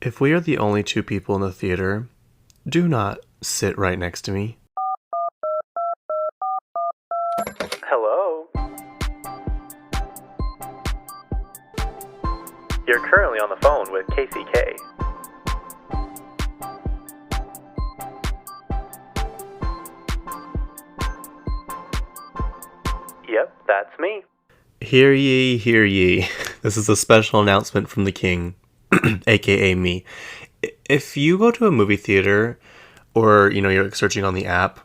If we are the only two people in the theater, do not sit right next to me. Hello? You're currently on the phone with Kacey K. Yep, that's me. Hear ye, hear ye. This is a special announcement from the king, aka me. If you go to a movie theater or, you're searching on the app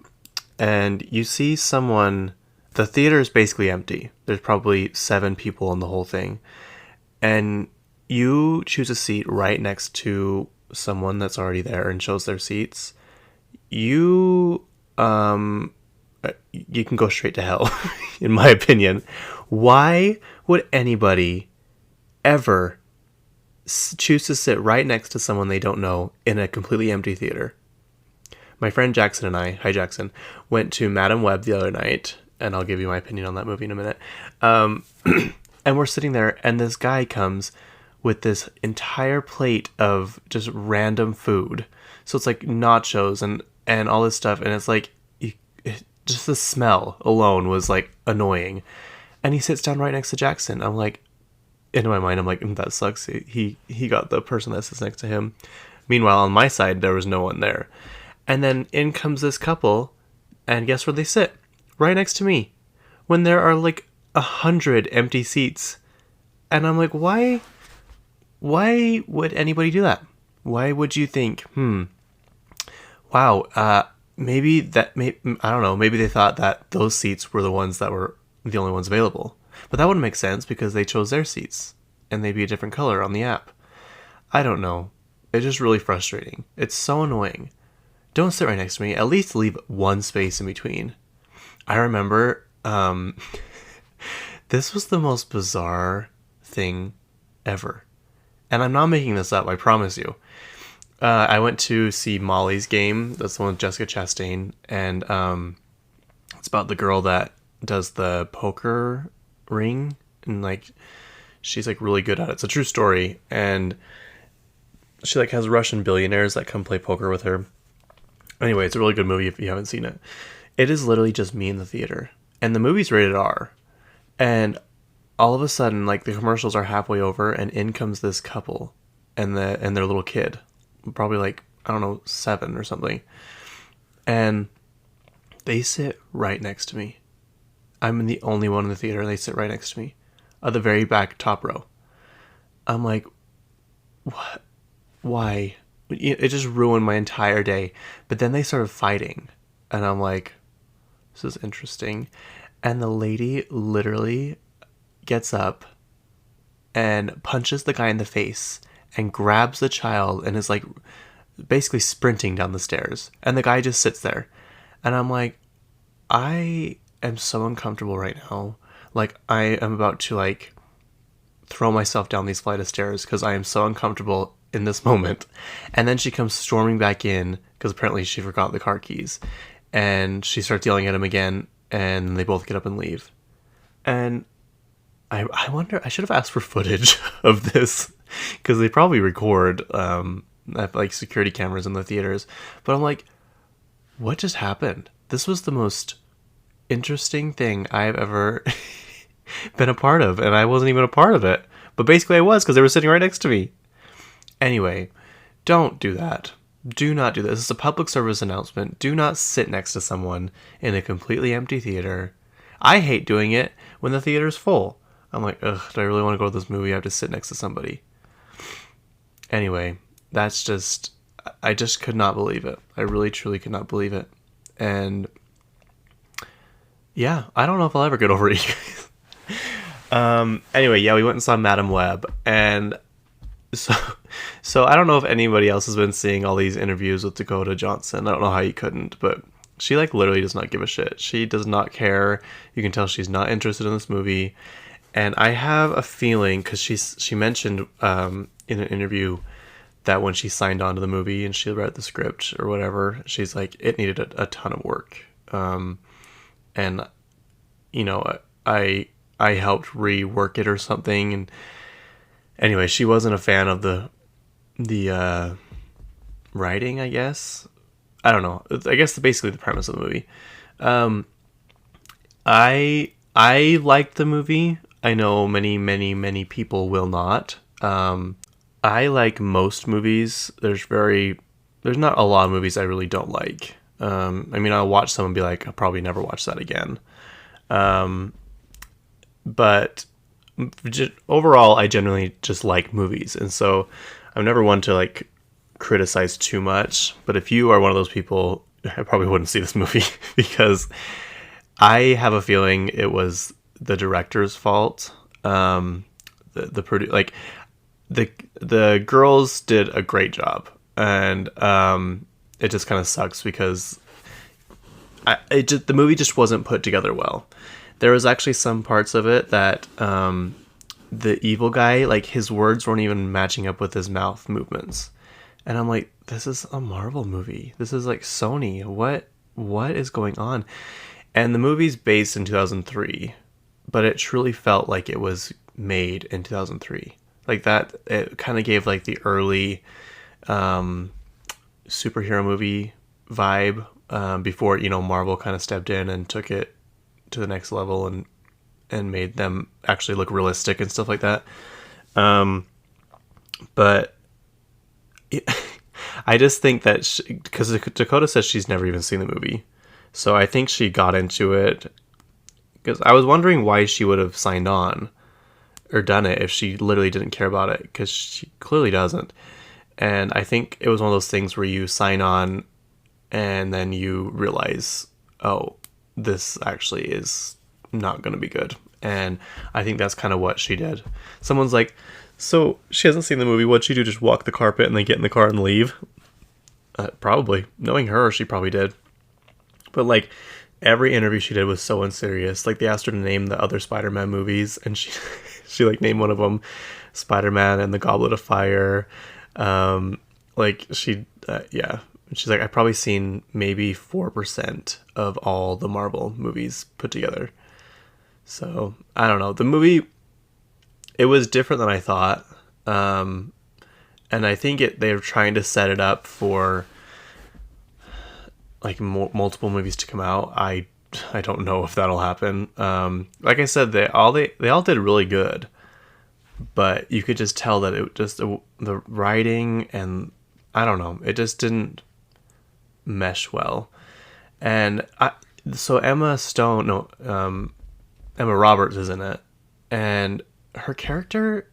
and you see someone, the theater is basically empty. There's probably 7 people in the whole thing. And you choose a seat right next to someone that's already there and shows their seats. You can go straight to hell, in my opinion. Why would anybody ever choose to sit right next to someone they don't know in a completely empty theater? My friend Jackson and I, hi Jackson, went to Madame Web the other night, and I'll give you my opinion on that movie in a minute. And we're sitting there, and this guy comes with this entire plate of just random food. So it's like nachos and all this stuff, and it's like, just the smell alone was like annoying. And he sits down right next to Jackson. I'm like, in my mind, I'm like, that sucks. He got the person that sits next to him. Meanwhile, on my side, there was no one there. And then in comes this couple, and guess where they sit? Right next to me. When there are like 100 empty seats. And I'm like, why would anybody do that? Why would you think, wow, maybe I don't know, maybe they thought that those seats were the ones that were the only ones available. But that wouldn't make sense because they chose their seats and they'd be a different color on the app. I don't know. It's just really frustrating. It's so annoying. Don't sit right next to me. At least leave one space in between. I remember this was the most bizarre thing ever. And I'm not making this up, I promise you. I went to see Molly's Game. That's the one with Jessica Chastain. And it's about the girl that does the poker ring. And like, she's like really good at it. It's a true story. And she like has Russian billionaires that come play poker with her. Anyway, it's a really good movie if you haven't seen it. It is literally just me in the theater. And the movie's rated R. And all of a sudden, like, the commercials are halfway over, and in comes this couple and their little kid. Probably like, I don't know, 7 or something. And they sit right next to me. I'm the only one in the theater, and they sit right next to me. At the very back, top row. I'm like, what? Why? It just ruined my entire day. But then they started fighting. And I'm like, this is interesting. And the lady literally gets up and punches the guy in the face and grabs the child and is like basically sprinting down the stairs. And the guy just sits there. And I'm like, I am so uncomfortable right now. Like, I am about to like throw myself down these flight of stairs because I am so uncomfortable in this moment. And then she comes storming back in because apparently she forgot the car keys. And she starts yelling at him again, and they both get up and leave. And I wonder, I should have asked for footage of this because they probably record like security cameras in the theaters. But I'm like, what just happened? This was the most interesting thing I've ever been a part of, and I wasn't even a part of it. But basically I was because they were sitting right next to me. Anyway, don't do that. Do not do this. This is a public service announcement. Do not sit next to someone in a completely empty theater. I hate doing it when the theater's full. I'm like, ugh, do I really want to go to this movie? I have to sit next to somebody. Anyway, that's just, I just could not believe it. I really, truly could not believe it. And yeah, I don't know if I'll ever get over it, you guys. Anyway, yeah, we went and saw Madame Web, and so I don't know if anybody else has been seeing all these interviews with Dakota Johnson. I don't know how you couldn't, but she like literally does not give a shit. She does not care. You can tell she's not interested in this movie. And I have a feeling, because she mentioned in an interview that when she signed on to the movie and she read the script or whatever, she's like, it needed a ton of work. And, you know, I helped rework it or something. And anyway, she wasn't a fan of the the writing, I guess. I don't know. I guess basically the premise of the movie. Um, I liked the movie. I know many people will not. I like most movies. There's not a lot of movies I really don't like. I mean, I'll watch some and be like, I'll probably never watch that again. But overall, I generally just like movies, and so I'm never one to like criticize too much. But if you are one of those people, I probably wouldn't see this movie because I have a feeling it was the director's fault. Like the girls did a great job, and it just kind of sucks because the movie just wasn't put together well. There was actually some parts of it that the evil guy, like his words weren't even matching up with his mouth movements, and I'm like, this is a Marvel movie. This is like Sony. What is going on? And the movie's based in 2003, but it truly felt like it was made in 2003. Like that, it kind of gave like the early superhero movie vibe before, Marvel kind of stepped in and took it to the next level and made them actually look realistic and stuff like that. But I just think that because Dakota says she's never even seen the movie, so I think she got into it because I was wondering why she would have signed on or done it if she literally didn't care about it, because she clearly doesn't. And I think it was one of those things where you sign on and then you realize, oh, this actually is not going to be good. And I think that's kind of what she did. Someone's like, so she hasn't seen the movie. What'd she do? Just walk the carpet and then get in the car and leave? Probably. Knowing her, she probably did. But like every interview she did was so unserious. Like they asked her to name the other Spider-Man movies, and she she like named one of them Spider-Man and the Goblet of Fire. Like she yeah. She's like, I've probably seen maybe 4% of all the Marvel movies put together. So I don't know. The movie, it was different than I thought. And I think they're trying to set it up for like multiple movies to come out. I don't know if that'll happen. Like I said, they all did really good, but you could just tell that it just the writing and I don't know, it just didn't mesh well. And so Emma Roberts is in it, and her character,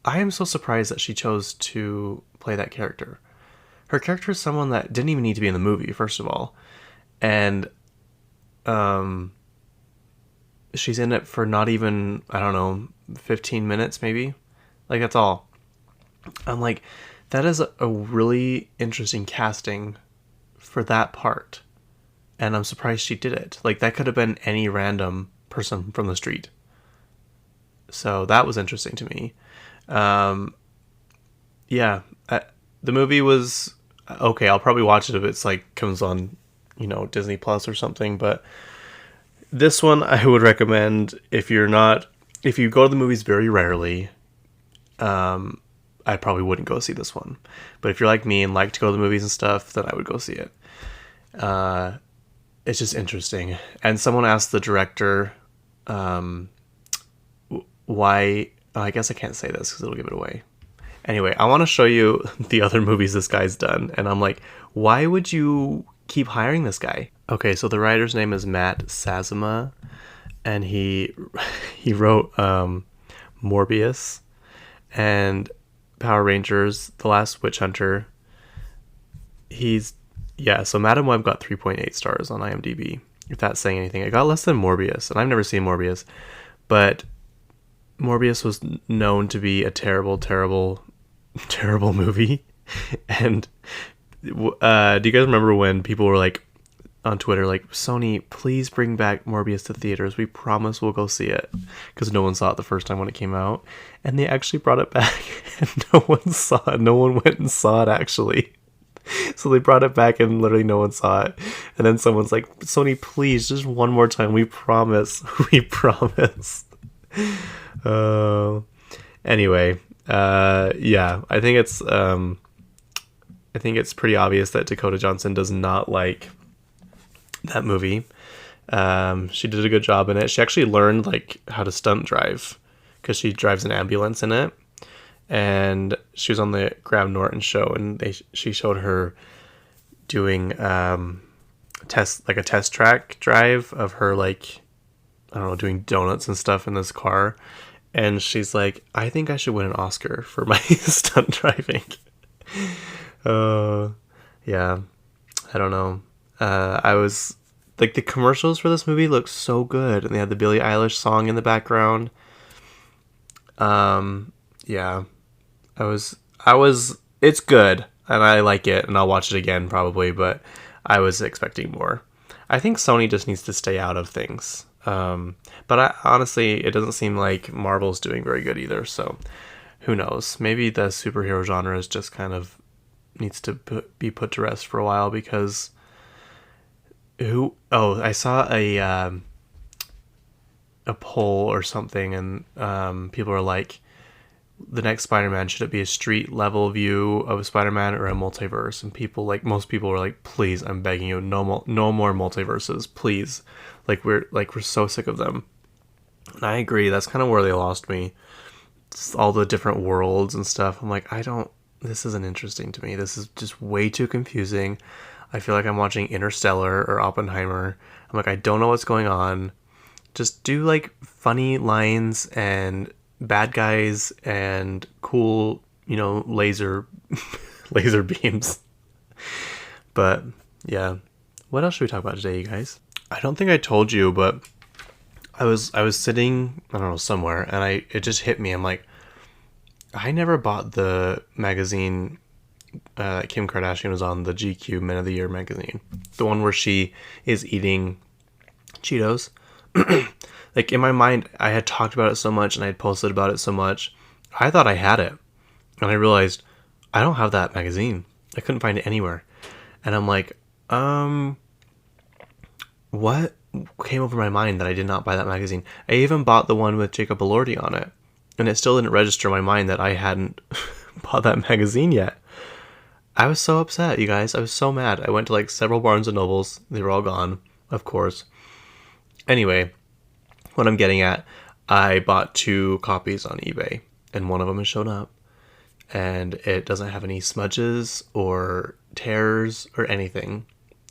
I am so surprised that she chose to play that character. Her character is someone that didn't even need to be in the movie, first of all. And she's in it for not even, I don't know, 15 minutes maybe. Like, that's all. I'm like, that is a really interesting casting for that part. And I'm surprised she did it. Like, that could have been any random person from the street. So that was interesting to me. Yeah, the movie was okay. I'll probably watch it if it's like comes on, Disney Plus or something. But this one I would recommend if you go to the movies very rarely. I probably wouldn't go see this one. But if you're like me and like to go to the movies and stuff, then I would go see it. It's just interesting. And someone asked the director, why. I guess I can't say this because it'll give it away. Anyway, I want to show you the other movies this guy's done. And I'm like, why would you keep hiring this guy? Okay, so the writer's name is Matt Sazama. And he wrote Morbius and Power Rangers, The Last Witch Hunter. So Madam Web got 3.8 stars on IMDb, if that's saying anything. It got less than Morbius, and I've never seen Morbius. But Morbius was known to be a terrible, terrible, terrible movie. And do you guys remember when people were like on Twitter, like, Sony, please bring back Morbius to theaters. We promise we'll go see it. Because no one saw it the first time when it came out. And they actually brought it back, and no one saw it. No one went and saw it, actually. So they brought it back, and literally no one saw it. And then someone's like, Sony, please, just one more time. We promise. We promise. Anyway, yeah, I think it's I think it's pretty obvious that Dakota Johnson does not like that movie. She did a good job in it. She actually learned like how to stunt drive because she drives an ambulance in it. And she was on the Graham Norton show, and she showed her doing a test track drive of her, like, I don't know, doing donuts and stuff in this car. And she's like, I think I should win an Oscar for my stunt driving. Yeah, I don't know. I was like, the commercials for this movie look so good, and they had the Billie Eilish song in the background. Yeah, it's good, and I like it, and I'll watch it again probably, but I was expecting more. I think Sony just needs to stay out of things. But honestly, it doesn't seem like Marvel's doing very good either, so who knows? Maybe the superhero genre is just kind of needs to be put to rest for a while, because I saw a poll or something, and people are like, the next Spider-Man, should it be a street level view of Spider-Man or a multiverse? And most people were like, please, I'm begging you, no more multiverses, please. We're so sick of them. And I agree, that's kind of where they lost me. Just all the different worlds and stuff. I'm like, this isn't interesting to me. This is just way too confusing. I feel like I'm watching Interstellar or Oppenheimer. I'm like, I don't know what's going on. Just do like funny lines and bad guys and cool, laser beams. But yeah, what else should we talk about today, you guys? I don't think I told you, but I was sitting, I don't know, somewhere, and it just hit me. I'm like, I never bought the magazine Kim Kardashian was on, the GQ Men of the Year magazine, the one where she is eating Cheetos. Like, in my mind, I had talked about it so much and I had posted about it so much, I thought I had it, and I realized I don't have that magazine. I couldn't find it anywhere, and I'm like, what came over my mind that I did not buy that magazine? I even bought the one with Jacob Elordi on it, and it still didn't register in my mind that I hadn't bought that magazine yet. I was so upset, you guys. I was so mad. I went to like several Barnes and Nobles. They were all gone, of course. Anyway, what I'm getting at, I bought 2 copies on eBay, and one of them has shown up, and it doesn't have any smudges or tears or anything.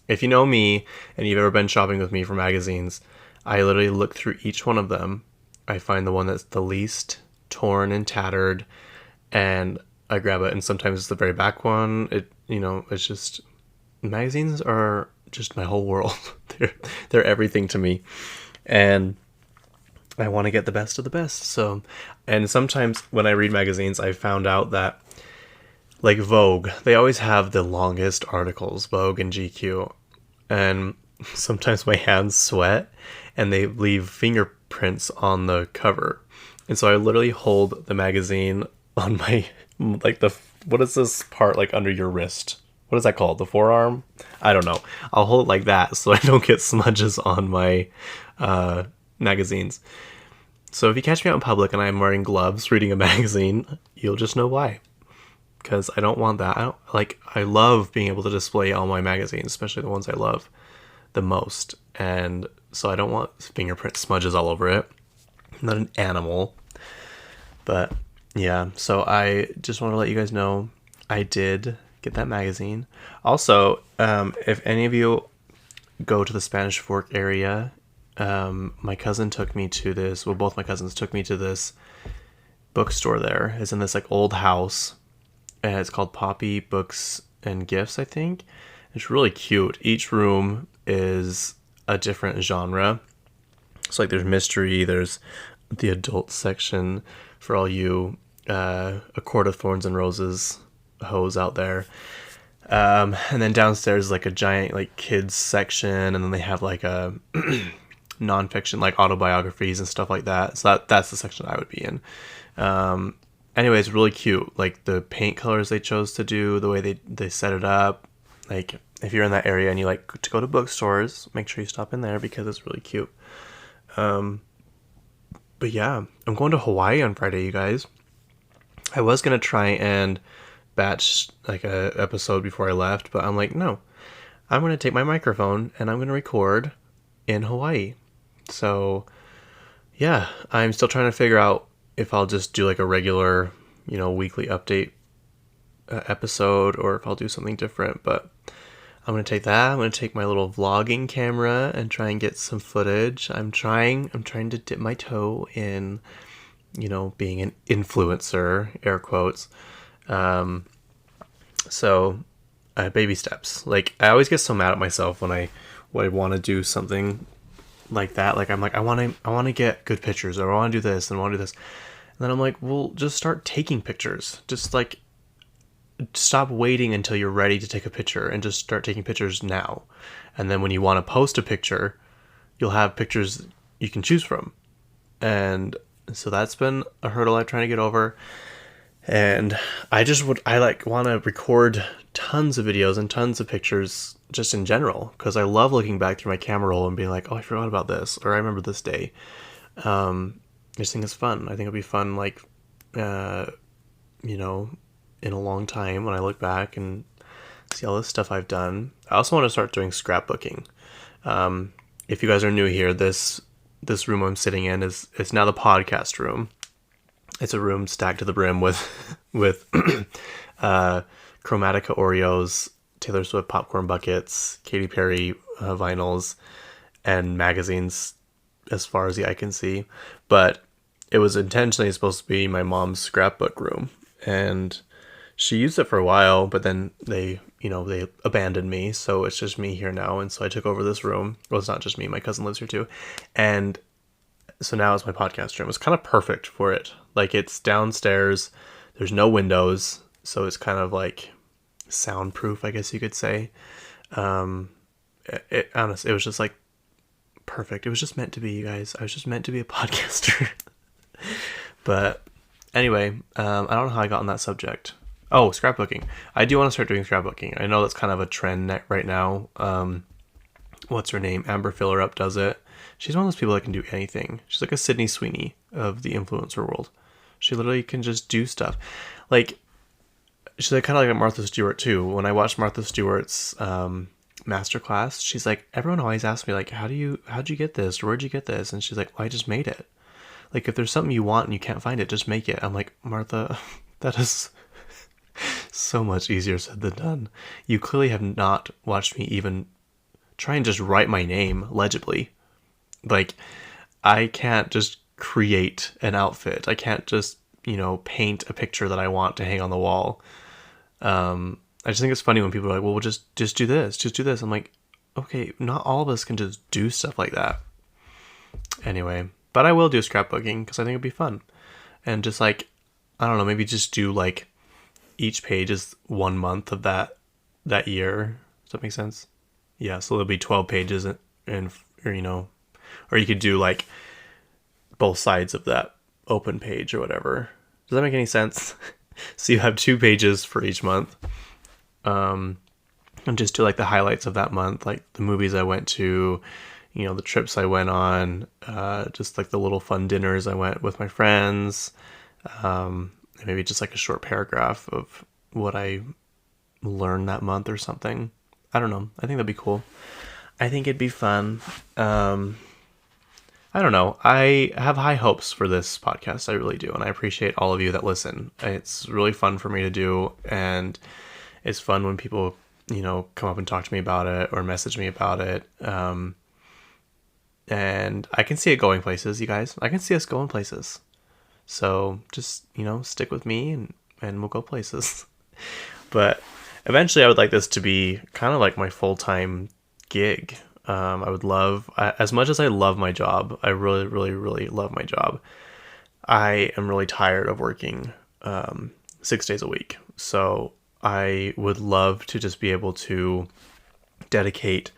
If you know me and you've ever been shopping with me for magazines, I literally look through each one of them. I find the one that's the least torn and tattered, and I grab it. And sometimes it's the very back one. It's just, magazines are just my whole world. They're everything to me, and I want to get the best of the best. So, and sometimes when I read magazines, I found out that, like Vogue, they always have the longest articles, Vogue and GQ. And sometimes my hands sweat and they leave fingerprints on the cover. And so I literally hold the magazine on my, what is this part like under your wrist? What is that called? The forearm? I don't know. I'll hold it like that so I don't get smudges on my magazines. So if you catch me out in public and I'm wearing gloves reading a magazine, you'll just know why. Because I don't want that. I love being able to display all my magazines, especially the ones I love the most. And so I don't want fingerprint smudges all over it. I'm not an animal. But yeah, so I just want to let you guys know I did get that magazine. Also, if any of you go to the Spanish Fork area, my cousin took me to this, well, both my cousins took me to this bookstore there. It's in this like old house. And it's called Poppy Books and Gifts, I think. It's really cute. Each room is a different genre. So like there's mystery, there's the adult section for all you A Court of Thorns and Roses hoes out there. And then downstairs is like a giant like kids section, and then they have like a nonfiction, like autobiographies and stuff like that. So that's the section I would be in. Anyway, it's really cute. Like the paint colors they chose to do, the way they set it up. Like if you're in that area and you like to go to bookstores, make sure you stop in there because it's really cute. But yeah, I'm going to Hawaii on Friday, you guys. I was going to try and batch like a episode before I left, but I'm like, no, I'm going to take my microphone and I'm going to record in Hawaii. So yeah, I'm still trying to figure out if I'll just do like a regular, weekly update episode, or if I'll do something different. But I'm going to take that. I'm going to take my little vlogging camera and try and get some footage. I'm trying to dip my toe in, being an influencer, air quotes. So baby steps. Like, I always get so mad at myself when I want to do something like that. Like, I'm like, I want to get good pictures, or I want to do this and I want to do this. And then I'm like, well, just start taking pictures. Just like, stop waiting until you're ready to take a picture and just start taking pictures now. And then when you want to post a picture, you'll have pictures you can choose from. And so that's been a hurdle I'm trying to get over. And I want to record tons of videos and tons of pictures just in general, because I love looking back through my camera roll and being like, oh, I forgot about this, or I remember this day. I just think it's fun. I think it'll be fun, like, in a long time when I look back and see all this stuff I've done. I also want to start doing scrapbooking. If you guys are new here, this room I'm sitting in it's now the podcast room. It's a room stacked to the brim with Chromatica Oreos, Taylor Swift popcorn buckets, Katy Perry vinyls, and magazines as far as the eye can see. But it was intentionally supposed to be my mom's scrapbook room, and she used it for a while, but then they abandoned me, so it's just me here now. And so I took over this room. Well, it's not just me, my cousin lives here too. And so now it's my podcast room. It's kind of perfect for it. Like, it's downstairs, there's no windows, so it's kind of like soundproof, I guess you could say. Honestly, it was just like perfect. It was just meant to be, you guys. I was just meant to be a podcaster. But anyway, I don't know how I got on that subject. Oh, scrapbooking. I do want to start doing scrapbooking. I know that's kind of a trend right now. What's her name? Amber Fillerup does it. She's one of those people that can do anything. She's like a Sydney Sweeney of the influencer world. She literally can just do stuff. Like, she's like kind of like a Martha Stewart too. When I watched Martha Stewart's masterclass, she's like, everyone always asks me like, how'd you get this? Or where'd you get this? And she's like, well, I just made it. Like, if there's something you want and you can't find it, just make it. I'm like, Martha, that is so much easier said than done. You clearly have not watched me even try and just write my name legibly. Like, I can't just create an outfit. I can't just, paint a picture that I want to hang on the wall. I just think it's funny when people are like, well, we'll just do this. Just do this. I'm like, okay, not all of us can just do stuff like that. Anyway, but I will do scrapbooking because I think it'd be fun. And just like, I don't know, maybe just do like each page is 1 month of that year. Does that make sense? Yeah, so there'll be 12 pages or you could do like both sides of that open page or whatever. Does that make any sense? So you have 2 pages for each month. And just do like the highlights of that month, like the movies I went to, the trips I went on, just like the little fun dinners I went with my friends, and maybe just like a short paragraph of what I learned that month or something. I don't know. I think that'd be cool. I think it'd be fun. I don't know. I have high hopes for this podcast. I really do. And I appreciate all of you that listen. It's really fun for me to do. And it's fun when people, come up and talk to me about it or message me about it. And I can see it going places, you guys. I can see us going places. So just, stick with me and we'll go places. But eventually I would like this to be kind of like my full-time gig. I would love, as much as I love my job, I really, really, really love my job. I am really tired of working 6 days a week. So I would love to just be able to dedicate,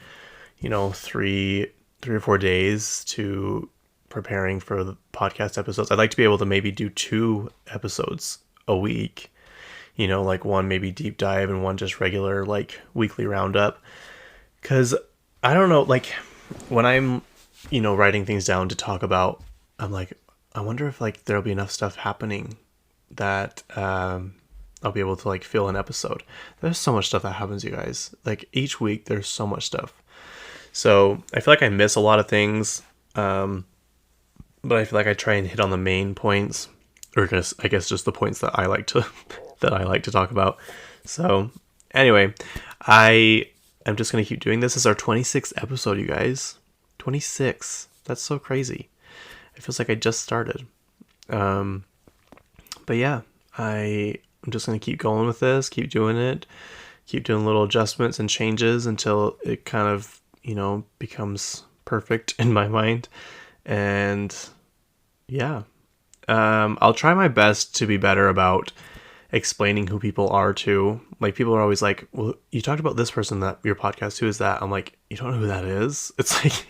3 or 4 days to preparing for the podcast episodes. I'd like to be able to maybe do 2 episodes a week, like one maybe deep dive and one just regular, like weekly roundup. Because I don't know, like when I'm, writing things down to talk about, I'm like, I wonder if like there'll be enough stuff happening that I'll I'll be able to like fill an episode. There's so much stuff that happens, you guys. Like each week there's so much stuff. So I feel like I miss a lot of things. But I feel like I try and hit on the main points, or I guess just the points that I like to that I like to talk about. So anyway, I am just gonna keep doing this. This is our 26th episode, you guys. 26. That's so crazy. It feels like I just started. But yeah, I'm just gonna keep going with this, keep doing it, keep doing little adjustments and changes until it kind of, becomes perfect in my mind. And yeah, I'll try my best to be better about explaining who people are too. Like people are always like, well, you talked about this person that your podcast, who is that? I'm like, you don't know who that is? It's like,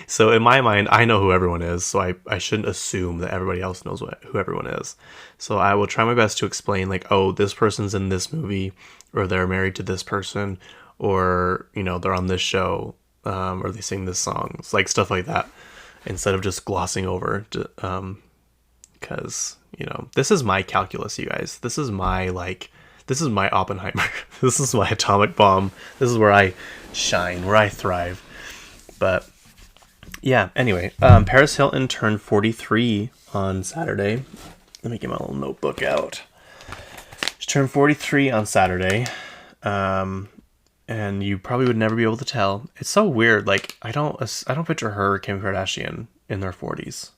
so in my mind, I know who everyone is. So I shouldn't assume that everybody else knows who everyone is. So I will try my best to explain like, oh, this person's in this movie, or they're married to this person, or, they're on this show, or they sing this song. It's like stuff like that, instead of just glossing over, because, this is my calculus, you guys. This is my Oppenheimer. This is my atomic bomb. This is where I shine, where I thrive. But yeah, anyway, Paris Hilton turned 43 on Saturday. Let me get my little notebook out. She turned 43 on Saturday. And you probably would never be able to tell. It's so weird. Like, I don't picture her or Kim Kardashian in their 40s.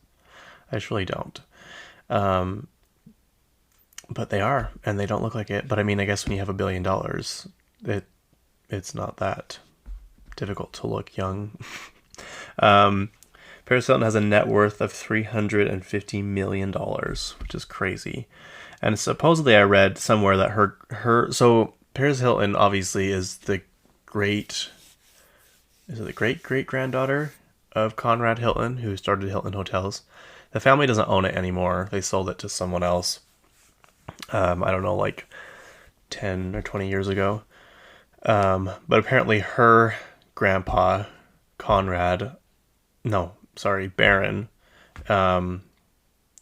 I just really don't. But they are, and they don't look like it. But I mean, I guess when you have $1 billion, it's not that difficult to look young. Paris Hilton has a net worth of $350 million, which is crazy. And supposedly I read somewhere that so Paris Hilton obviously is the great granddaughter of Conrad Hilton, who started Hilton Hotels. The family doesn't own it anymore. They sold it to someone else. I don't know, like 10 or 20 years ago. But apparently her grandpa, Baron.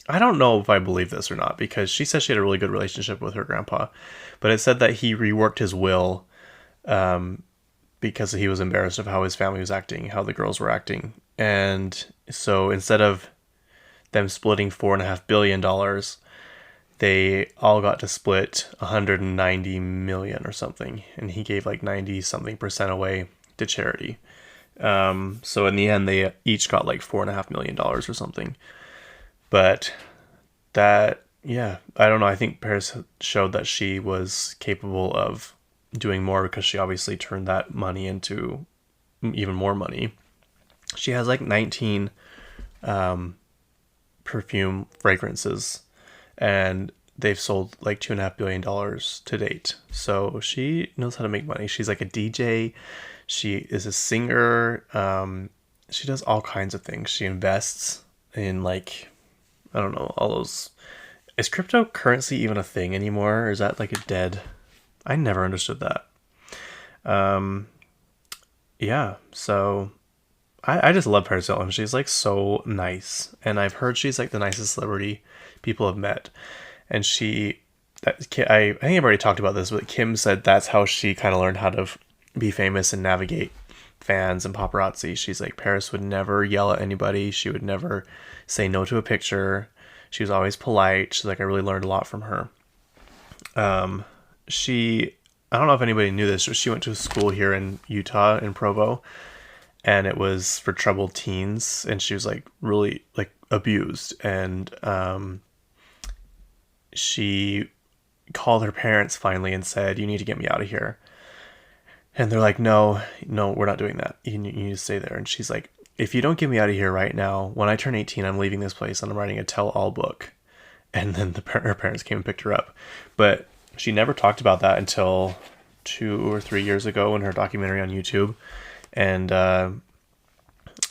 I don't know if I believe this or not, because she said she had a really good relationship with her grandpa, but it said that he reworked his will because he was embarrassed of how his family was acting, how the girls were acting. And so instead of them splitting $4.5 billion, they all got to split 190 million or something, and he gave like 90 something percent away to charity. So in the end, they each got like $4.5 million or something. But that, yeah, I don't know. I think Paris showed that she was capable of doing more, because she obviously turned that money into even more money. She has like 19 perfume fragrances, and they've sold like $2.5 billion to date. So she knows how to make money. She's like a DJ. She is a singer. She does all kinds of things. She invests in like, I don't know, all those. Is cryptocurrency even a thing anymore? Or is that like a dead? I never understood that. Yeah, so I just love Paris Hilton. She's like so nice. And I've heard she's like the nicest celebrity people have met. And I think I've already talked about this, but Kim said that's how she kind of learned how to be famous and navigate fans and paparazzi. She's like, Paris would never yell at anybody. She would never say no to a picture. She was always polite. She's like, I really learned a lot from her. I don't know if anybody knew this, but she went to school here in Utah, in Provo, and it was for troubled teens, and she was like really like abused, and she called her parents finally and said, you need to get me out of here. And they're like, no, we're not doing that. You need to stay there. And she's like, if you don't get me out of here right now, when I turn 18, I'm leaving this place and I'm writing a tell-all book. And then her parents came and picked her up. But she never talked about that until 2 or 3 years ago in her documentary on YouTube. And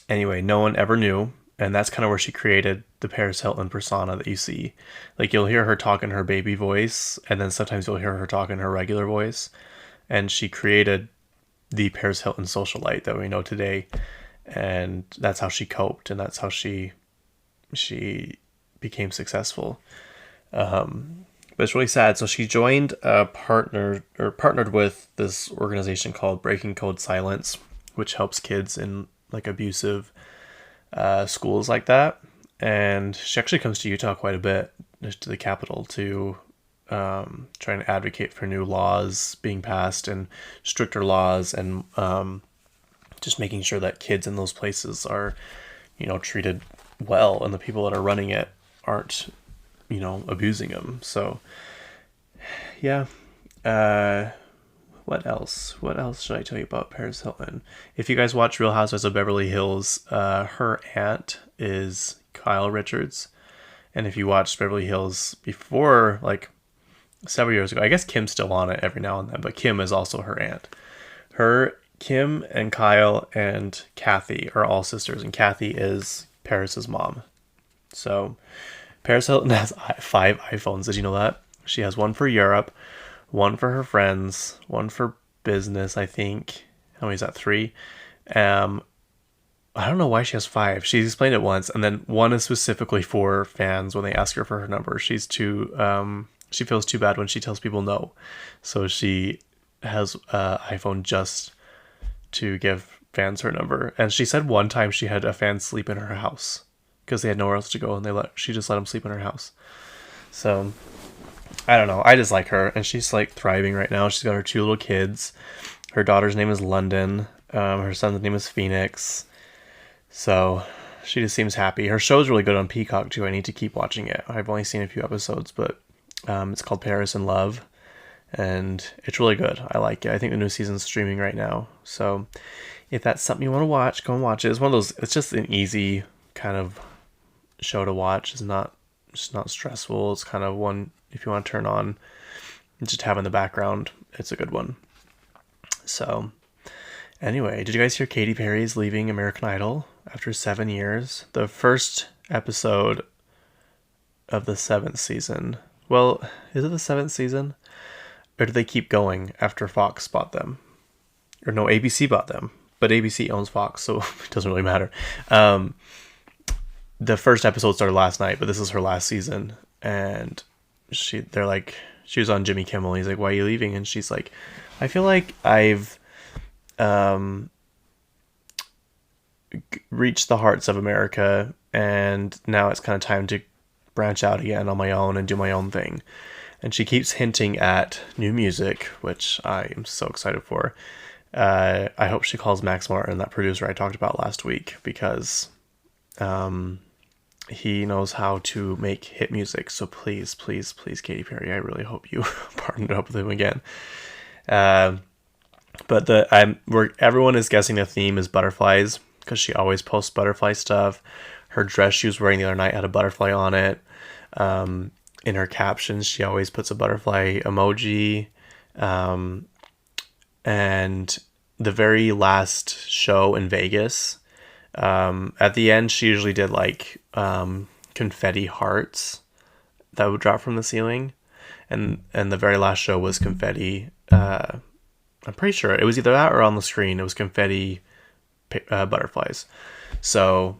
anyway, no one ever knew. And that's kind of where she created the Paris Hilton persona that you see. Like, you'll hear her talk in her baby voice, and then sometimes you'll hear her talk in her regular voice. And she created the Paris Hilton socialite that we know today. And that's how she coped, and that's how she became successful. But But it's really sad. So she joined partnered with this organization called Breaking Code Silence, which helps kids in like abusive schools like that. And she actually comes to Utah quite a bit, to the capital, to try and advocate for new laws being passed and stricter laws, and just making sure that kids in those places are, treated well, and the people that are running it aren't, abusing them. So, yeah. What else? What else should I tell you about Paris Hilton? If you guys watch Real Housewives of Beverly Hills, her aunt is Kyle Richards. And if you watched Beverly Hills before, like several years ago, I guess Kim's still on it every now and then, but Kim is also her aunt. Kim and Kyle and Kathy are all sisters, and Kathy is Paris's mom. So Paris Hilton has 5 iPhones. Did you know that? She has one for Europe, one for her friends, one for business, I think. How many is that? 3. I don't know why she has 5. She's explained it once, and then one is specifically for fans when they ask her for her number. She feels too bad when she tells people no. So she has an iPhone just to give fans her number. And she said one time she had a fan sleep in her house because they had nowhere else to go, and she just let him sleep in her house. So I don't know. I just like her, and she's like thriving right now. She's got her 2 little kids. Her daughter's name is London. Her son's name is Phoenix. So she just seems happy. Her show's really good on Peacock too. I need to keep watching it. I've only seen a few episodes, but it's called Paris in Love, and it's really good. I like it. I think the new season's streaming right now. So if that's something you want to watch, go and watch it. It's one of those. It's just an easy kind of show to watch. It's not stressful. It's kind of one if you want to turn on and just have in the background. It's a good one. So anyway, did you guys hear Katy Perry is leaving American Idol after 7 years? The first episode of the 7th season. Well, is it the 7th season? Or do they keep going after Fox bought them? Or no, ABC bought them. But ABC owns Fox, so it doesn't really matter. The first episode started last night, but this is her last season. And she was on Jimmy Kimmel. He's like, why are you leaving? And she's like, I feel like I've reached the hearts of America, and now it's kind of time to branch out again on my own and do my own thing. And she keeps hinting at new music, which I am so excited for. I hope she calls Max Martin, that producer I talked about last week, because he knows how to make hit music. So please, please, please, Katy Perry, I really hope you partnered up with him again. But everyone is guessing the theme is butterflies, because she always posts butterfly stuff. Her dress she was wearing the other night had a butterfly on it. In her captions, she always puts a butterfly emoji. And the very last show in Vegas, at the end, she usually did like confetti hearts that would drop from the ceiling. And the very last show was confetti. I'm pretty sure it was either that or on the screen. It was confetti butterflies. So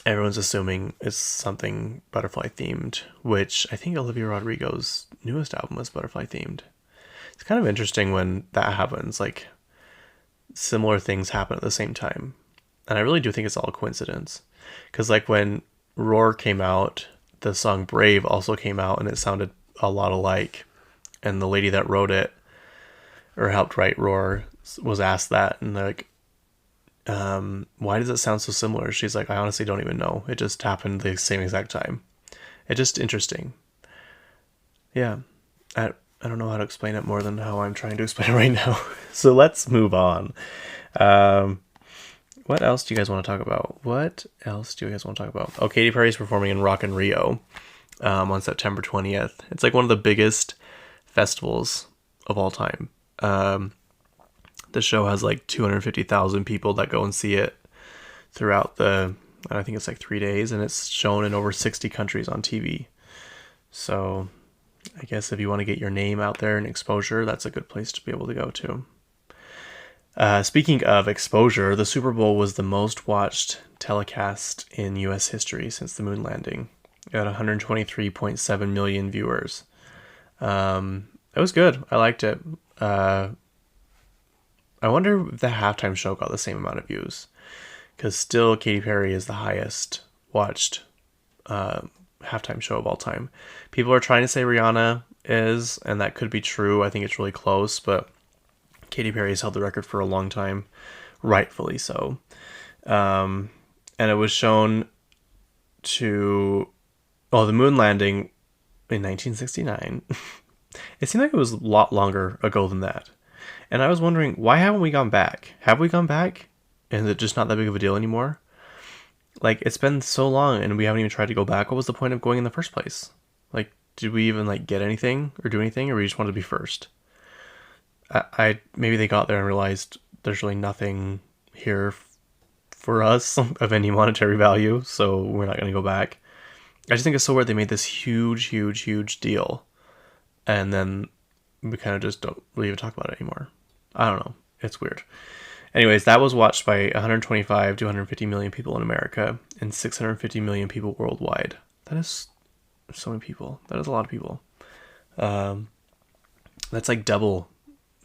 everyone's assuming it's something butterfly themed, which I think Olivia Rodrigo's newest album was butterfly themed. It's kind of interesting when that happens, like similar things happen at the same time. And I really do think it's all a coincidence. Because like when Roar came out, the song Brave also came out, and it sounded a lot alike. And the lady that wrote it, or helped write Roar, was asked that, and like, why does it sound so similar? She's like, I honestly don't even know. It just happened the same exact time. It's just interesting. Yeah. I don't know how to explain it more than how I'm trying to explain it right now. So let's move on. What else do you guys want to talk about? Oh, Katy Perry's performing in Rock in Rio on September 20th. It's like one of the biggest festivals of all time. The show has like 250,000 people that go and see it throughout I think it's like 3 days, and it's shown in over 60 countries on TV. So I guess if you want to get your name out there and exposure, that's a good place to be able to go to. Speaking of exposure, the Super Bowl was the most watched telecast in U.S. history since the moon landing. It had 123.7 million viewers. It was good. I liked it. I wonder if the halftime show got the same amount of views, because still Katy Perry is the highest watched halftime show of all time. People are trying to say Rihanna is, and that could be true. I think it's really close, but Katy Perry has held the record for a long time, rightfully so. And it was shown to, the moon landing in 1969. It seemed like it was a lot longer ago than that. And I was wondering, why haven't we gone back? Have we gone back? And is it just not that big of a deal anymore? Like, it's been so long and we haven't even tried to go back. What was the point of going in the first place? Like, did we even like get anything or do anything, or we just wanted to be first? I maybe they got there and realized there's really nothing here for us of any monetary value, so we're not going to go back. I just think it's so weird they made this huge deal, and then we kind of just don't really even talk about it anymore. I don't know. It's weird. Anyways, that was watched by 125 to 150 million people in America and 650 million people worldwide. That is so many people. That is a lot of people. That's like double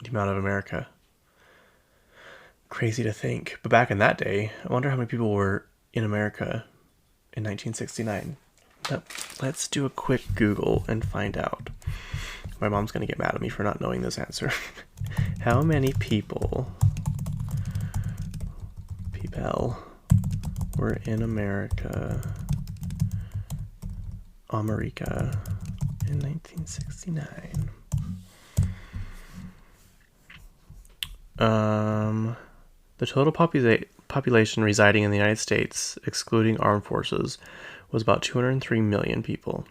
the amount of America. Crazy to think. But back in that day, I wonder how many people were in America in 1969. Let's do a quick Google and find out. My mom's going to get mad at me for not knowing this answer. How many people were in America in 1969? The total population residing in the United States, excluding armed forces, was about 203 million people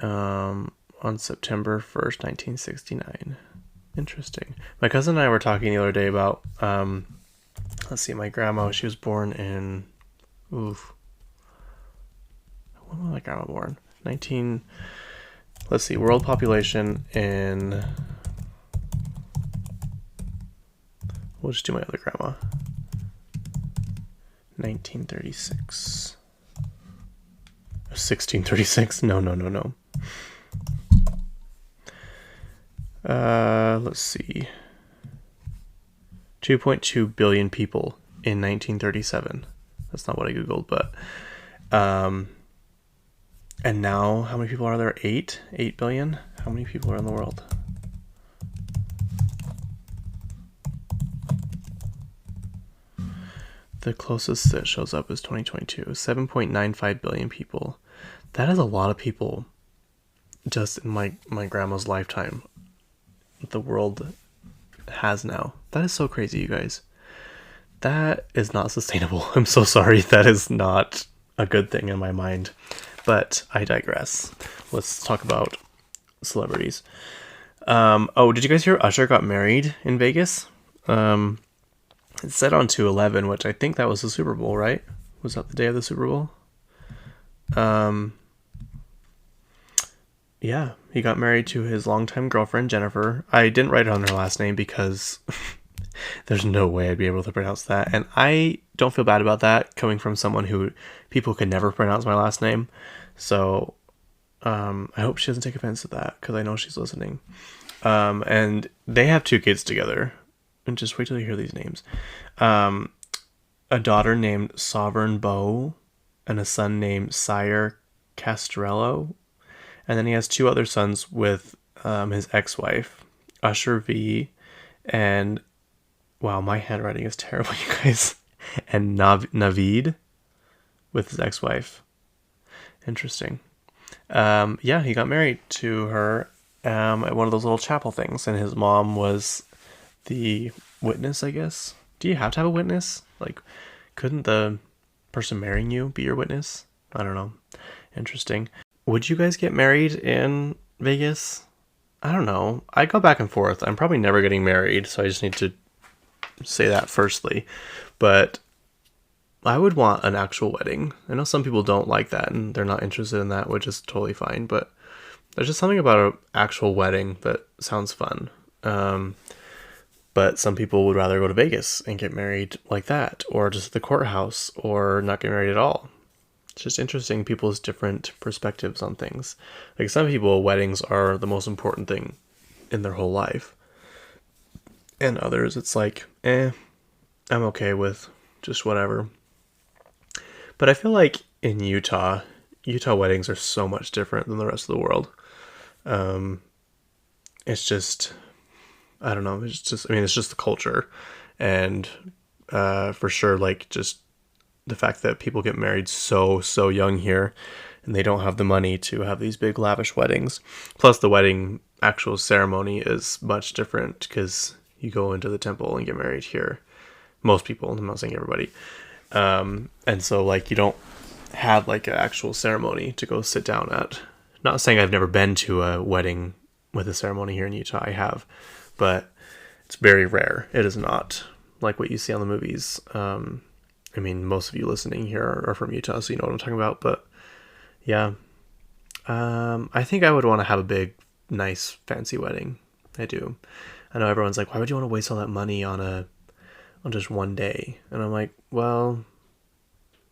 on September 1st, 1969. Interesting. My cousin and I were talking the other day about, let's see, my grandma, she was born in, when was my grandma born? Let's see, world population in, we'll just do my other grandma. 1936. 1636? No. Let's see. 2.2 billion people in 1937. That's not what I Googled, but, and now, how many people are there? 8 billion? How many people are in the world? The closest that shows up is 2022. 7.95 billion people. That is a lot of people just in my grandma's lifetime. The world has now. That is so crazy, you guys. That is not sustainable. I'm so sorry. That is not a good thing in my mind. But I digress. Let's talk about celebrities. Did you guys hear Usher got married in Vegas? It's set on 2/11, which I think that was the Super Bowl, right? Was that the day of the Super Bowl? Yeah, he got married to his longtime girlfriend, Jennifer. I didn't write down her last name because there's no way I'd be able to pronounce that. And I don't feel bad about that, coming from someone who people could never pronounce my last name. So I hope she doesn't take offense to that, because I know she's listening. And they have 2 kids together. And just wait till you hear these names. A daughter named Sovereign Beau and a son named Sire Castrello. And then he has 2 other sons with his ex-wife, Usher V, and, wow, my handwriting is terrible, you guys, and Navid with his ex-wife. Interesting. Yeah, he got married to her at one of those little chapel things, and his mom was the witness, I guess. Do you have to have a witness? Like, couldn't the person marrying you be your witness? I don't know. Interesting. Would you guys get married in Vegas? I don't know. I go back and forth. I'm probably never getting married, so I just need to say that firstly. But I would want an actual wedding. I know some people don't like that and they're not interested in that, which is totally fine. But there's just something about an actual wedding that sounds fun. But some people would rather go to Vegas and get married like that, or just at the courthouse, or not get married at all. It's just interesting people's different perspectives on things. Like some people, weddings are the most important thing in their whole life. And others, it's like, I'm okay with just whatever. But I feel like in Utah weddings are so much different than the rest of the world. It's just, I don't know. It's just the culture. And for sure, like, just the fact that people get married so young here, and they don't have the money to have these big lavish weddings. Plus the wedding actual ceremony is much different because you go into the temple and get married here. Most people, I'm not saying everybody. And so like you don't have like an actual ceremony to go sit down at. Not saying I've never been to a wedding with a ceremony here in Utah. I have, but it's very rare. It is not like what you see on the movies. I mean, most of you listening here are from Utah, so you know what I'm talking about. But yeah, I think I would want to have a big, nice, fancy wedding. I do. I know everyone's like, why would you want to waste all that money on just one day? And I'm like, well,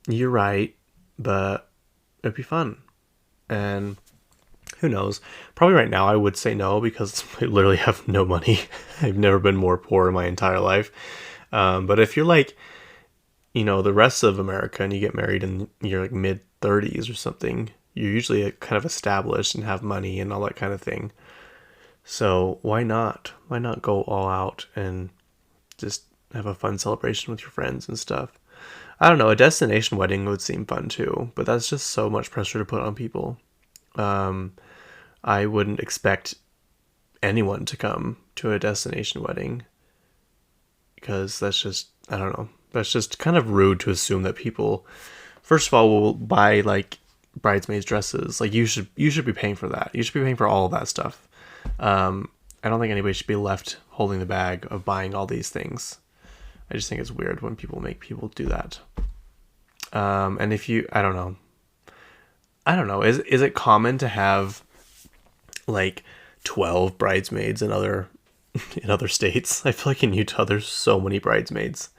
you're right, but it'd be fun. And who knows? Probably right now I would say no because I literally have no money. I've never been more poor in my entire life. But if you're like, the rest of America and you get married in your like mid 30s or something, you're usually kind of established and have money and all that kind of thing. So why not? Why not go all out and just have a fun celebration with your friends and stuff? I don't know. A destination wedding would seem fun too, but that's just so much pressure to put on people. I wouldn't expect anyone to come to a destination wedding because that's just, I don't know. That's just kind of rude to assume that people, first of all, will buy like bridesmaids dresses. Like you should be paying for that. You should be paying for all of that stuff. I don't think anybody should be left holding the bag of buying all these things. I just think it's weird when people make people do that. And if you, I don't know. Is it common to have like 12 bridesmaids in other states? I feel like in Utah there's so many bridesmaids.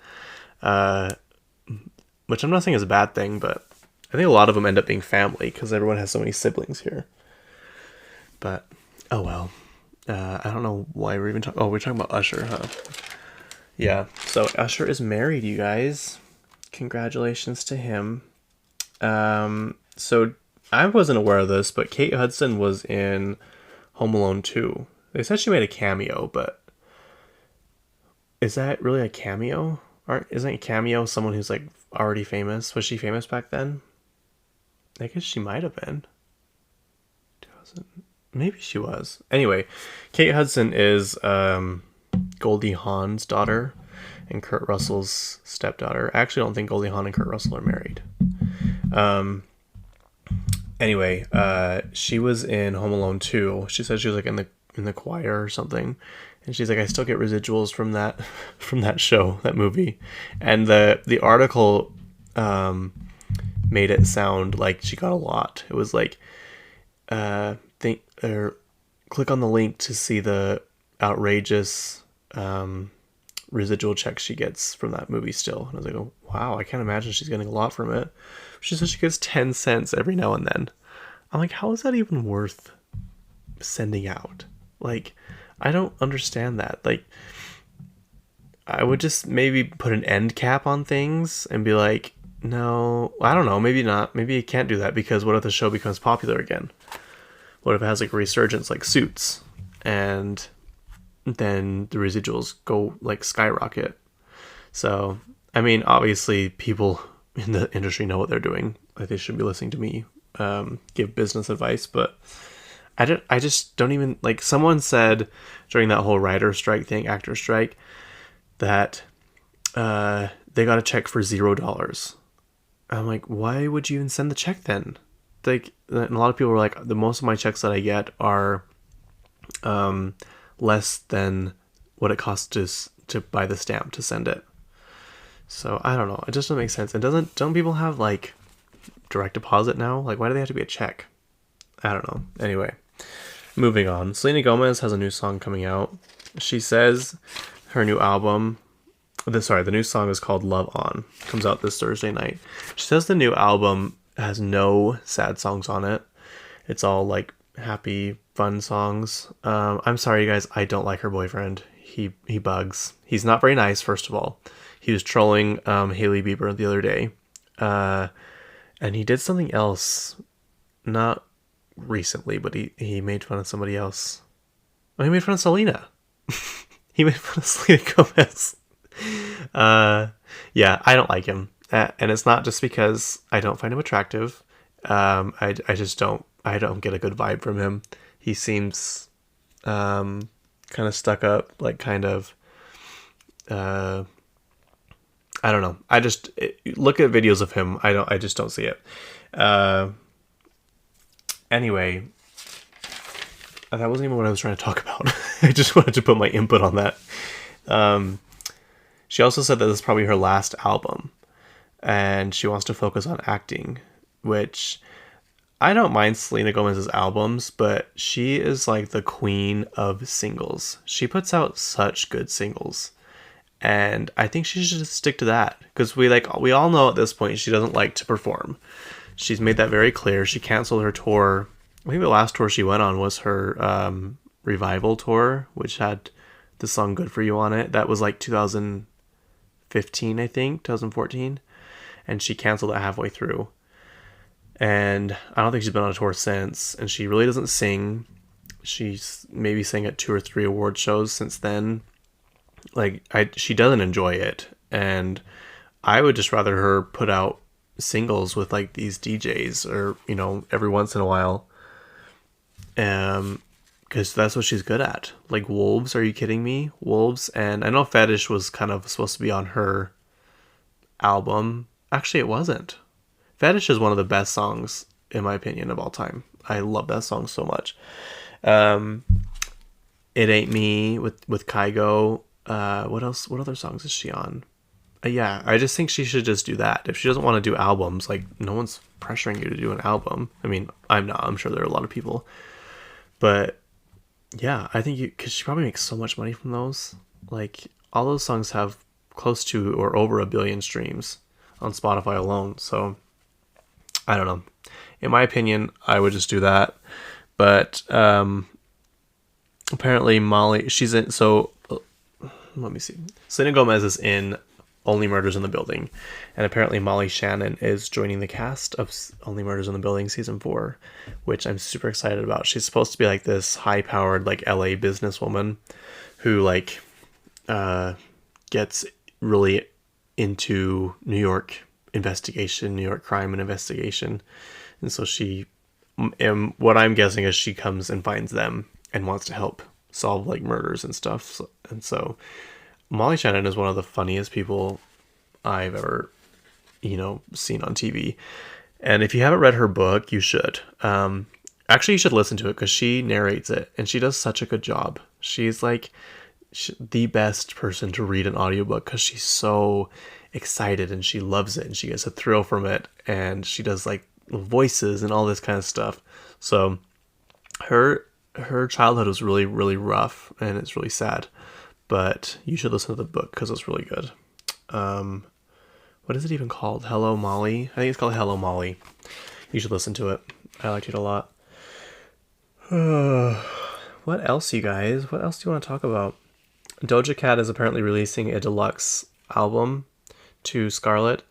Which I'm not saying is a bad thing, but I think a lot of them end up being family because everyone has so many siblings here. But oh well. I don't know why we're even talking. Oh, we're talking about Usher, huh? Yeah. So Usher is married, you guys. Congratulations to him. So I wasn't aware of this, but Kate Hudson was in Home Alone 2. They said she made a cameo, but is that really a cameo? Or isn't a cameo someone who's like already famous? Was she famous back then? I guess she might have been. 2000. Maybe she was. Anyway, Kate Hudson is Goldie Hawn's daughter and Kurt Russell's stepdaughter. I actually don't think Goldie Hawn and Kurt Russell are married. Anyway, she was in Home Alone 2. She said she was like in the choir or something. And she's like, I still get residuals from that show, that movie. And the article made it sound like she got a lot. It was like, click on the link to see the outrageous residual checks she gets from that movie still. And I was like, oh, wow, I can't imagine she's getting a lot from it. She says she gets 10 cents every now and then. I'm like, how is that even worth sending out? Like, I don't understand that. Like, I would just maybe put an end cap on things and be like, no, I don't know, maybe not. Maybe you can't do that because what if the show becomes popular again? What if it has like a resurgence like Suits and then the residuals go like skyrocket? So, I mean, obviously people in the industry know what they're doing. Like they should be listening to me give business advice, but I just don't even, like, someone said during that whole writer strike thing, actor strike, that they got a check for $0. I'm like, why would you even send the check then? Like, and a lot of people were like, the most of my checks that I get are less than what it costs to buy the stamp to send it. So I don't know. It just doesn't make sense. And don't people have like direct deposit now? Like, why do they have to be a check? I don't know. Anyway, moving on. Selena Gomez has a new song coming out. She says her new album, the new song is called Love On. Comes out this Thursday night. She says the new album has no sad songs on it. It's all like happy, fun songs. I'm sorry, you guys. I don't like her boyfriend. He bugs. He's not very nice. First of all, he was trolling Hailey Bieber the other day, and he did something else. Not recently, but he made fun of somebody else. Oh, he made fun of Selena. He made fun of Selena Gomez. Yeah, I don't like him, and it's not just because I don't find him attractive. I just don't. I don't get a good vibe from him. He seems kind of stuck up, like kind of. I don't know. Look at videos of him. I just don't see it. Anyway, that wasn't even what I was trying to talk about. I just wanted to put my input on that. She also said that this is probably her last album, and she wants to focus on acting, which I don't mind Selena Gomez's albums, but she is like the queen of singles. She puts out such good singles, and I think she should just stick to that, because we all know at this point she doesn't like to perform. She's made that very clear. She canceled her tour. I think the last tour she went on was her revival tour, which had the song "Good for You" on it. That was like 2015, I think, 2014, and she canceled it halfway through. And I don't think she's been on a tour since, and she really doesn't sing. She's maybe sang at 2 or 3 award shows since then. She doesn't enjoy it, and I would just rather her put out singles with like these DJs, or every once in a while, because that's what she's good at. Like Wolves, are you kidding me? Wolves. And I know Fetish was kind of supposed to be on her album. Actually, it wasn't. Fetish is one of the best songs, in my opinion, of all time. I love that song so much. It Ain't Me with Kygo. What else? What other songs is she on? Yeah, I just think she should just do that. If she doesn't want to do albums, like, no one's pressuring you to do an album. I mean, I'm not. I'm sure there are a lot of people. But yeah, I think because she probably makes so much money from those. Like, all those songs have close to or over 1 billion streams on Spotify alone. So I don't know. In my opinion, I would just do that. But apparently Molly, she's in. So let me see. Selena Gomez is in Only Murders in the Building, and apparently Molly Shannon is joining the cast of Only Murders in the Building season 4, which I'm super excited about. She's supposed to be like this high-powered like LA businesswoman who like gets really into New York investigation, New York crime and investigation, and so what I'm guessing is she comes and finds them and wants to help solve like murders and stuff. And so Molly Shannon is one of the funniest people I've ever, seen on TV. And if you haven't read her book, you should. Actually, you should listen to it because she narrates it and she does such a good job. She's like the best person to read an audiobook because she's so excited and she loves it and she gets a thrill from it, and she does like voices and all this kind of stuff. So her childhood was really, really rough and it's really sad. But you should listen to the book because it's really good. What is it even called? Hello, Molly? I think it's called Hello, Molly. You should listen to it. I liked it a lot. What else, you guys? What else do you want to talk about? Doja Cat is apparently releasing a deluxe album to Scarlett.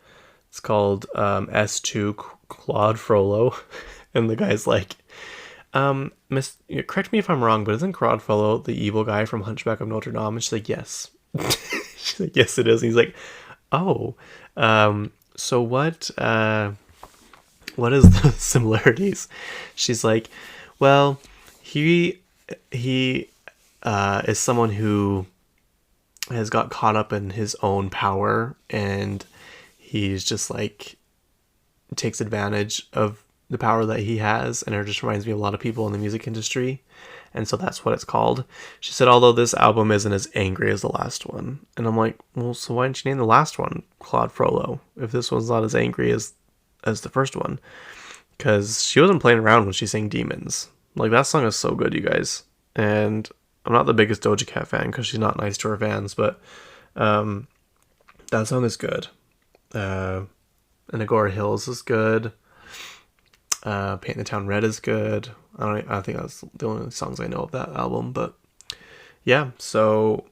It's called S2 Claude Frollo. And the guy's like, correct me if I'm wrong, but isn't Claude Frollo the evil guy from Hunchback of Notre Dame? And she's like, yes. She's like, yes, it is. And he's like, oh, so what is the similarities? She's like, well, he is someone who has got caught up in his own power, and he's just like takes advantage of the power that he has, and it just reminds me of a lot of people in the music industry, and so that's what it's called. She said, although this album isn't as angry as the last one. And I'm like, well, so why didn't you name the last one Claude Frollo if this one's not as angry as the first one? Because she wasn't playing around when she sang Demons. Like, that song is so good, you guys. And I'm not the biggest Doja Cat fan because she's not nice to her fans, but that song is good. And Agora Hills is good. Paint the Town Red is good. I think that's the only songs I know of that album, but yeah. So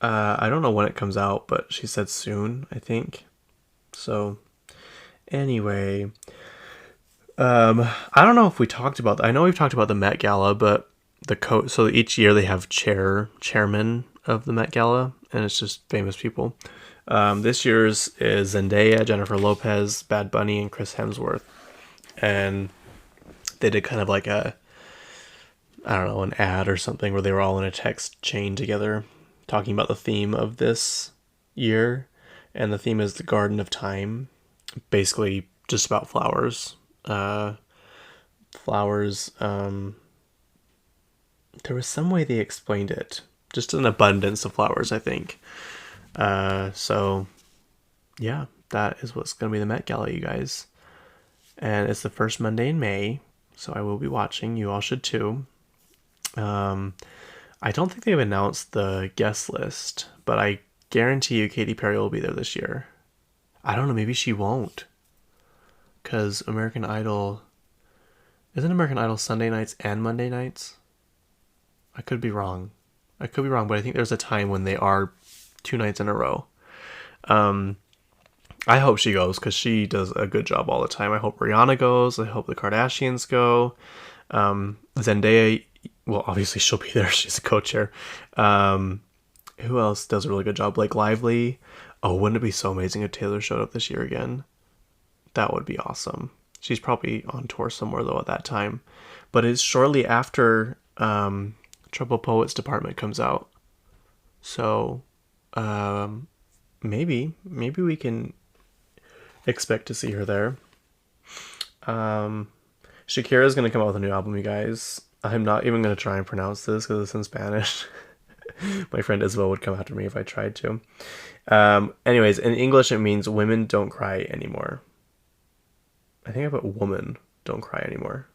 I don't know when it comes out, but she said soon, I think. So anyway, I don't know if we talked about that. I know we've talked about the Met Gala, but so each year they have chairman of the Met Gala, and it's just famous people. This year's is Zendaya, Jennifer Lopez, Bad Bunny, and Chris Hemsworth. And they did kind of like an ad or something where they were all in a text chain together talking about the theme of this year. And the theme is the Garden of Time. Basically just about flowers. There was some way they explained it. Just an abundance of flowers, I think. So, yeah, that is what's going to be the Met Gala, you guys. And it's the first Monday in May, so I will be watching. You all should too. I don't think they've announced the guest list, but I guarantee you Katy Perry will be there this year. I don't know, maybe she won't. Because isn't American Idol Sunday nights and Monday nights? I could be wrong, but I think there's a time when they are 2 nights in a row. I hope she goes because she does a good job all the time. I hope Rihanna goes. I hope the Kardashians go. Zendaya, well, obviously she'll be there. She's a co-chair. Who else does a really good job? Blake Lively. Oh, wouldn't it be so amazing if Taylor showed up this year again? That would be awesome. She's probably on tour somewhere, though, at that time. But it's shortly after Trouble Poets Department comes out. So maybe we can expect to see her there. Shakira is going to come out with a new album, you guys. I'm not even going to try and pronounce this because it's in Spanish. My friend Isabel would come after me if I tried to. Anyways, in English it means women don't cry anymore. I think I put woman don't cry anymore.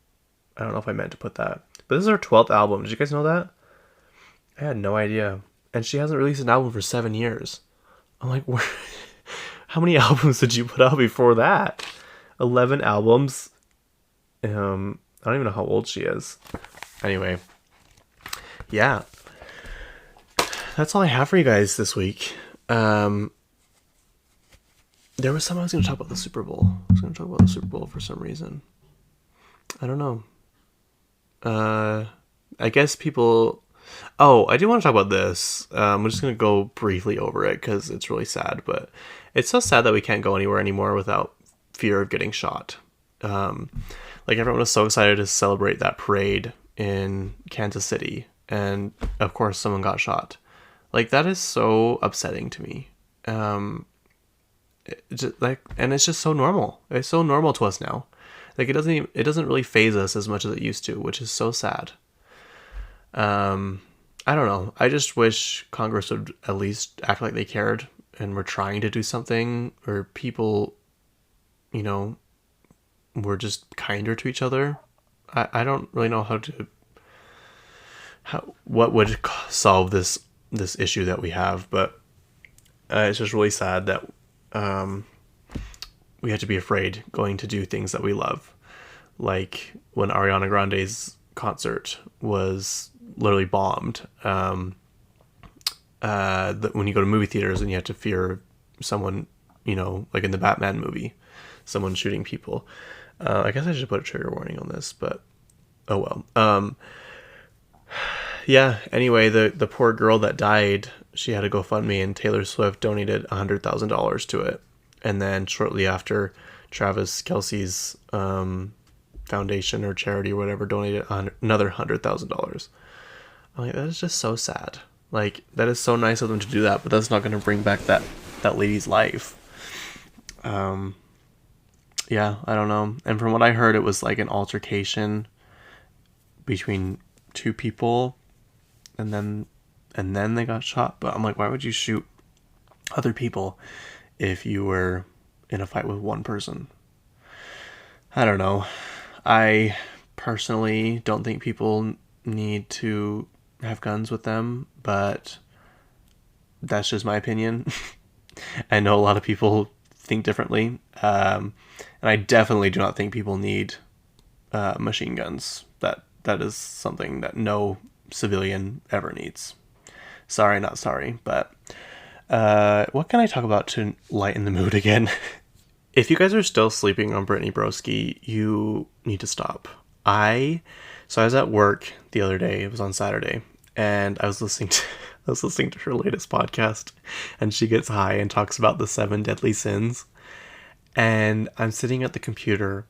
I don't know if I meant to put that. But this is her 12th album. Did you guys know that? I had no idea. And she hasn't released an album for 7 years. I'm like, how many albums did you put out before that? 11 albums. I don't even know how old she is. Anyway. Yeah. That's all I have for you guys this week. There was something I was going to talk about the Super Bowl. I was going to talk about the Super Bowl for some reason. I don't know. I guess people... Oh, I do want to talk about this. I'm just going to go briefly over it because it's really sad. But it's so sad that we can't go anywhere anymore without fear of getting shot. Like everyone was so excited to celebrate that parade in Kansas City. And of course someone got shot. Like that is so upsetting to me. And it's just so normal. It's so normal to us now. Like it doesn't really faze us as much as it used to, which is so sad. I don't know. I just wish Congress would at least act like they cared and were trying to do something, or people, were just kinder to each other. I don't really know what would solve this issue that we have, but it's just really sad that we have to be afraid going to do things that we love, like when Ariana Grande's concert was literally bombed. When you go to movie theaters and you have to fear someone, like in the Batman movie, someone shooting people. I guess I should put a trigger warning on this, but oh well. Yeah, anyway, the poor girl that died, she had a GoFundMe and Taylor Swift donated $100,000 to it. And then shortly after, Travis Kelce's foundation or charity or whatever donated another $100,000. I'm like, that is just so sad. Like, that is so nice of them to do that, but that's not going to bring back that lady's life. Yeah, I don't know. And from what I heard, it was like an altercation between two people, and then they got shot. But I'm like, why would you shoot other people if you were in a fight with one person? I don't know. I personally don't think people need to have guns with them, but that's just my opinion. I know a lot of people think differently. And I definitely do not think people need machine guns. That is something that no civilian ever needs. Sorry, not sorry, but what can I talk about to lighten the mood again? If you guys are still sleeping on Brittany Broski, you need to stop. So I was at work the other day. It was on Saturday, and I was listening to her latest podcast, and she gets high and talks about the 7 deadly sins. And I'm sitting at the computer,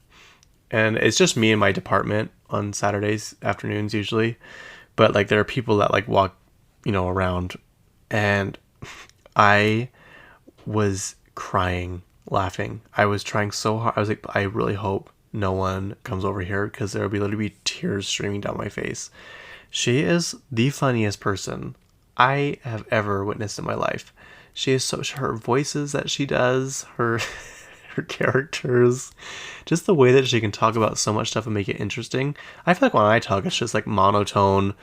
and it's just me in my department on Saturdays afternoons usually, but like there are people that like walk, around, and I was crying, laughing. I was trying so hard. I was like, I really hope no one comes over here, because there will be literally tears streaming down my face. She is the funniest person I have ever witnessed in my life. She is her voices that she does, her her characters, just the way that she can talk about so much stuff and make it interesting. I feel like when I talk, it's just like monotone,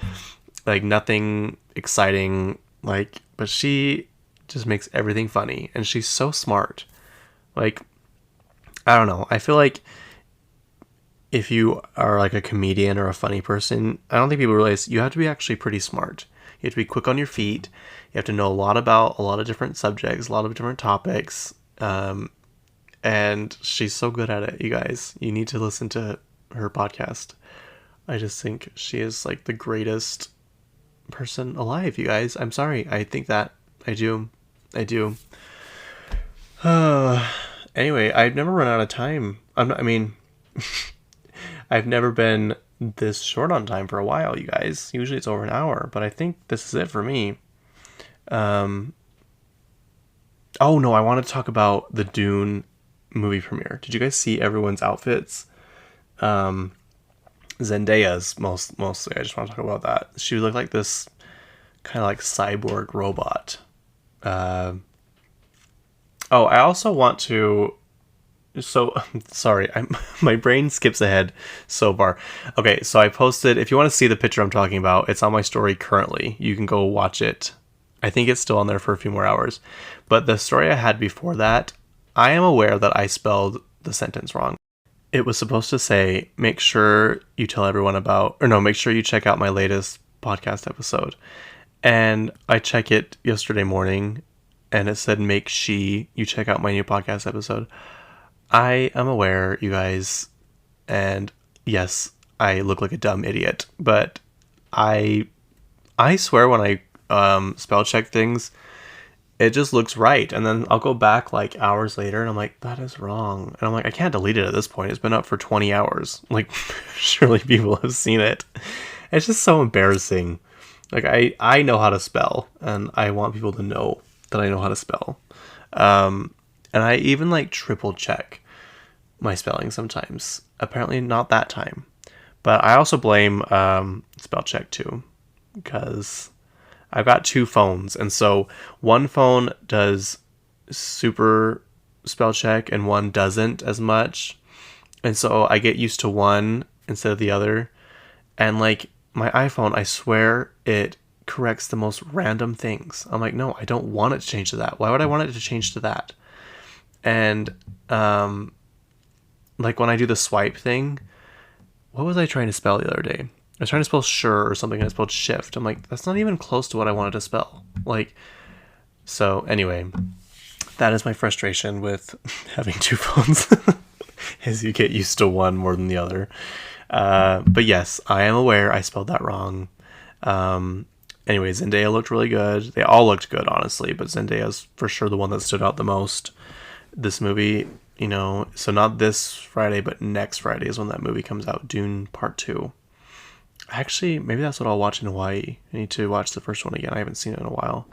like nothing exciting, but she just makes everything funny, and she's so smart. Like, I don't know. I feel like if you are like a comedian or a funny person, I don't think people realize you have to be actually pretty smart. You have to be quick on your feet. You have to know a lot about a lot of different subjects, a lot of different topics. And she's so good at it, you guys. You need to listen to her podcast. I just think she is like the greatest person alive, you guys. I'm sorry. I think that. I do. Anyway, I've never run out of time. I've never been this short on time for a while, you guys. Usually it's over an hour, but I think this is it for me. Oh no, I want to talk about the Dune movie premiere. Did you guys see everyone's outfits? Zendaya's mostly. I just want to talk about that. She looked like this kind of like cyborg robot. I also want to. So sorry, my brain skips ahead so far. Okay, so I posted. If you want to see the picture I'm talking about, it's on my story currently. You can go watch it. I think it's still on there for a few more hours. But the story I had before that, I am aware that I spelled the sentence wrong. It was supposed to say, make sure you tell everyone about, or no, make sure you check out my latest podcast episode. And I check it yesterday morning, and it said, make sure you check out my new podcast episode. I am aware, you guys, and yes, I look like a dumb idiot, but I swear when I spell check things, it just looks right, and then I'll go back like hours later and I'm like, that is wrong, and I'm like, I can't delete it at this point. It's been up for 20 hours. Like, surely people have seen it. It's just so embarrassing. Like, I know how to spell, and I want people to know that I know how to spell. And I even like triple check my spelling sometimes. Apparently not that time, but I also blame spell check too, because I've got 2 phones, and so one phone does super spell check and one doesn't as much, and so I get used to one instead of the other. And like my iPhone, I swear it corrects the most random things. I'm like, no, I don't want it to change to that. Why would I want it to change to that? And like when I do the swipe thing, what was I trying to spell the other day? I was trying to spell sure or something, and I spelled shift. I'm like, that's not even close to what I wanted to spell. Like, so anyway, that is my frustration with having 2 phones, as you get used to one more than the other. But yes, I am aware I spelled that wrong. Anyway, Zendaya looked really good. They all looked good, honestly, but Zendaya's for sure the one that stood out the most. This movie, so not this Friday, but next Friday is when that movie comes out, Dune Part 2. Actually, maybe that's what I'll watch in Hawaii. I need to watch the first one again. I haven't seen it in a while.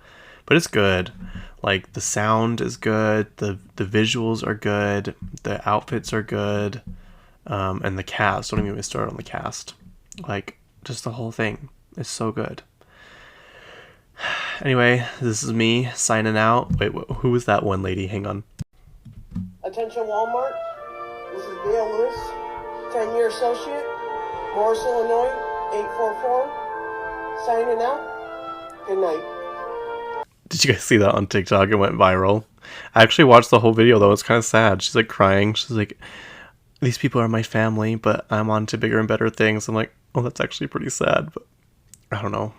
But it's good. Like, the sound is good. The visuals are good. The outfits are good. And the cast. Don't even get me started on the cast. Like, just the whole thing is so good. Anyway, this is me signing out. Wait, who was that one lady? Hang on. Attention Walmart. This is Dale Lewis, 10-year associate, Morris, Illinois, 844. Signing out. Good night. Did you guys see that on TikTok? It went viral. I actually watched the whole video, though. It's kind of sad. She's like crying. She's like, these people are my family, but I'm on to bigger and better things. I'm like, oh, that's actually pretty sad, but I don't know.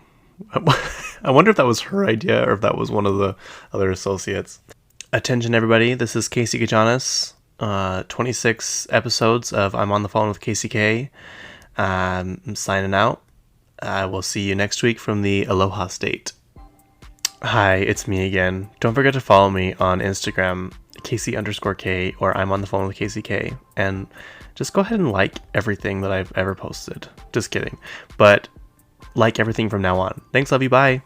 I wonder if that was her idea or if that was one of the other associates. Attention, everybody. This is Kacey Gajonis. 26 episodes of I'm on the phone with Kacey K. I'm signing out. I will see you next week from the Aloha State. Hi, it's me again. Don't forget to follow me on Instagram, Kacey_K, or I'm on the phone with Kacey K. And just go ahead and like everything that I've ever posted. Just kidding. But like everything from now on. Thanks, love you, bye.